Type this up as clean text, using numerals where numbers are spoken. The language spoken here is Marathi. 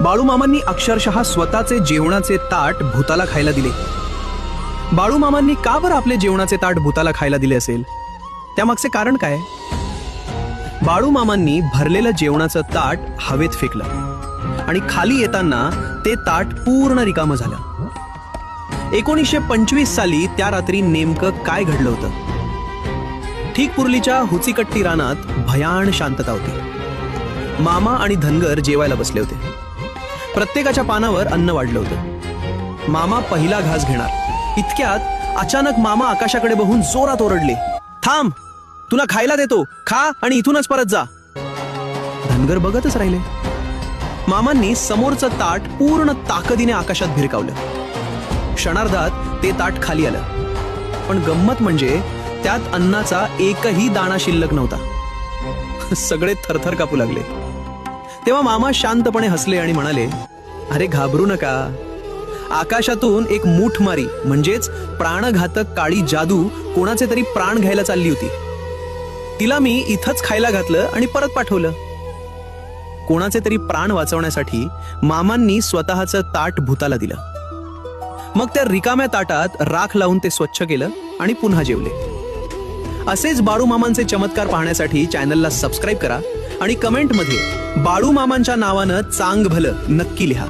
बाळूमामांनी अक्षरशः स्वतःचे जेवणाचे ताट भूताला खायला दिले। बाळूमामांनी का बरं आपले जेवणाचे ताट भूताला खायला दिले असेल? त्यामागचे कारण काय? बाळूमामांनी भरलेलं जेवणाचं ताट हवेत फेकलं आणि खाली येताना ते ताट पूर्ण रिकामं झालं। 1925 साली त्या रात्री नेमकं काय घडलं होतं? ठीक पुर्लीच्या हुचीकट्टी रानात भयान शांतता होती। मामा आणि धनगर जेवायला बसले होते। प्रत्येकाच्या पानावर अन्न वाढलं होतं। मामा पहिला घास घेणार इतक्यात अचानक मामा आकाशाकडे बघून जोरात ओरडले, थांब, तुला खायला देतो, खा आणि इथूनच परत जा। धनगर बघतच राहिले। मामांनी समोरचं ताट पूर्ण ताकदीने आकाशात भिरकावलं। क्षणार्धात ते ताट खाली आलं, पण गंमत म्हणजे त्यात अन्नाचा एकही दाणा शिल्लक नव्हता। सगळे थरथर कापू लागले। तेव्हा मामा शांतपणे हसले आणि म्हणाले, अरे घाबरू नका, आकाशातून एक मूठमारी म्हणजेच प्राणघातक काळी जादू कोणाचे तरी प्राण घ्यायला चालली होती। तिला मी इथंच खायला घातलं आणि परत पाठवलं। कोणाचे तरी प्राण वाचवण्यासाठी मामांनी स्वतःचं ताट भूताला दिलं। मग त्या रिकाम्या ताटात राख लावून ते स्वच्छ केलं आणि पुन्हा जेवले। असेच बाळूमामांचे चमत्कार पाहण्यासाठी चॅनलला सबस्क्राईब करा आणि कमेंटमध्ये बाळूमामांच्या नावानं चांग भलं नक्की लिहा।